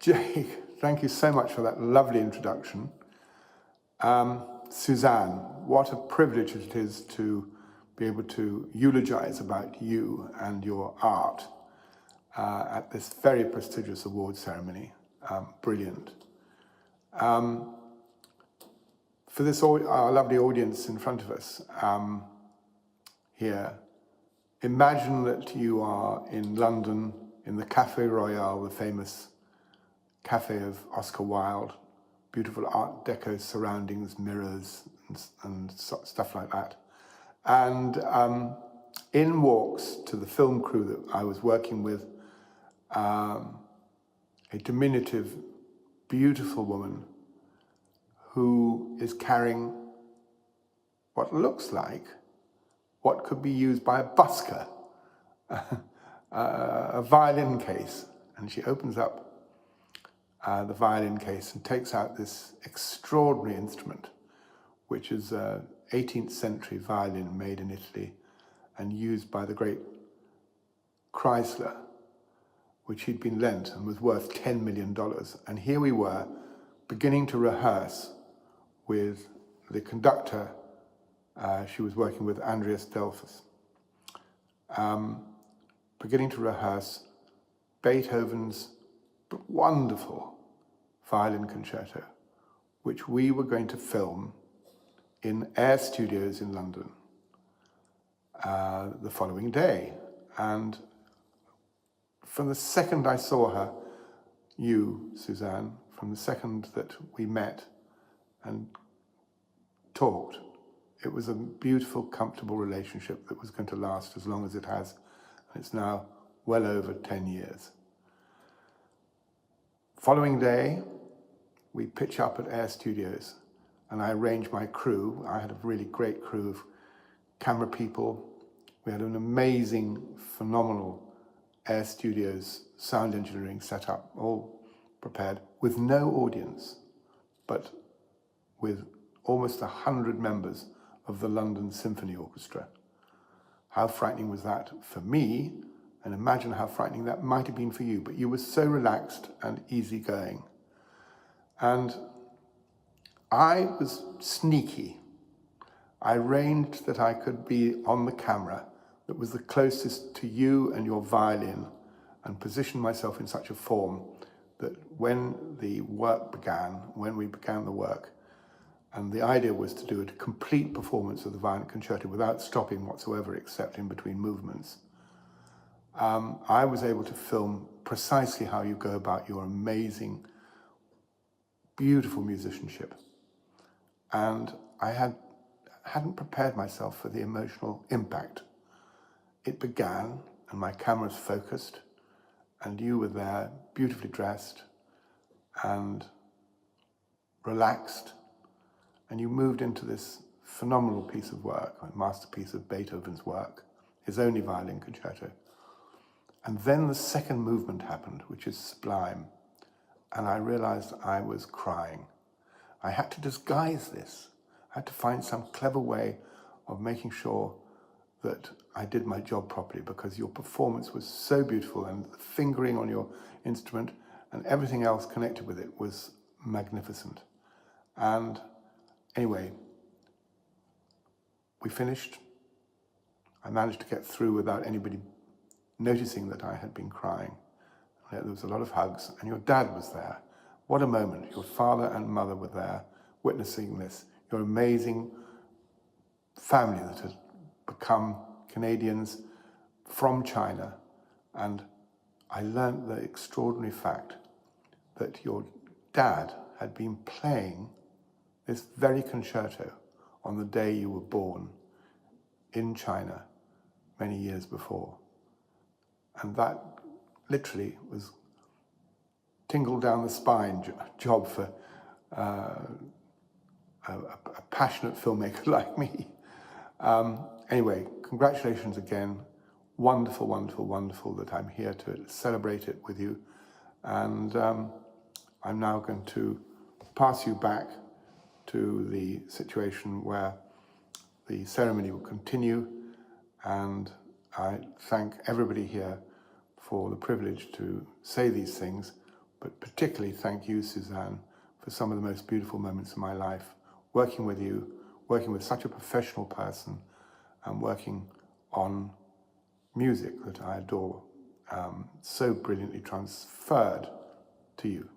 Jake, thank you so much for that lovely introduction. Susanne, what a privilege it is to be able to eulogize about you and your art at this very prestigious award ceremony. Brilliant. For this our lovely audience in front of us here, imagine that you are in London in the Café Royal, the famous cafe of Oscar Wilde, beautiful Art Deco surroundings, mirrors and stuff like that. And in walks to the film crew that I was working with, a diminutive, beautiful woman who is carrying what looks like what could be used by a busker, a violin case. And she opens up the violin case and takes out this extraordinary instrument, which is an 18th century violin made in Italy and used by the great Chrysler, which he'd been lent and was worth $10 million. And here we were beginning to rehearse with the conductor. She was working with Andreas Delphus, beginning to rehearse Beethoven's wonderful violin concerto, which we were going to film in Air Studios in London the following day. And from the second I saw her, you, Susanne, from the second that we met and talked, it was a beautiful, comfortable relationship that was going to last as long as it has. And it's now well over 10 years. Following day, we pitch up at Air Studios and I arranged my crew. I had a really great crew of camera people. We had an amazing, phenomenal Air Studios sound engineering set up, all prepared, with no audience, but with almost 100 members of the London Symphony Orchestra. How frightening was that for me? And imagine how frightening that might have been for you, but you were so relaxed and easygoing. And I was sneaky. I arranged that I could be on the camera that was the closest to you and your violin, and positioned myself in such a form that when the work began, when we began the work, and the idea was to do a complete performance of the violin concerto without stopping whatsoever except in between movements, I was able to film precisely how you go about your amazing, beautiful musicianship. And I hadn't prepared myself for the emotional impact. It began, and my camera's focused, and you were there, beautifully dressed and relaxed, and you moved into this phenomenal piece of work, a masterpiece of Beethoven's work, his only violin concerto. And then the second movement happened, which is sublime, and I realized I was crying. I had to disguise this. I had to find some clever way of making sure that I did my job properly, because your performance was so beautiful, and the fingering on your instrument and everything else connected with it was magnificent. And anyway, we finished. I managed to get through without anybody noticing that I had been crying. There was a lot of hugs, and your dad was there. What a moment. Your father and mother were there witnessing this. Your amazing family that had become Canadians from China. And I learned the extraordinary fact that your dad had been playing this very concerto on the day you were born in China many years before. And that literally was tingle down the spine job for a passionate filmmaker like me. Anyway, congratulations again. Wonderful, wonderful, wonderful that I'm here to celebrate it with you. And I'm now going to pass you back to the situation where the ceremony will continue. And I thank everybody here for the privilege to say these things, but particularly thank you, Susanne, for some of the most beautiful moments of my life, working with you, working with such a professional person, and working on music that I adore, so brilliantly transferred to you.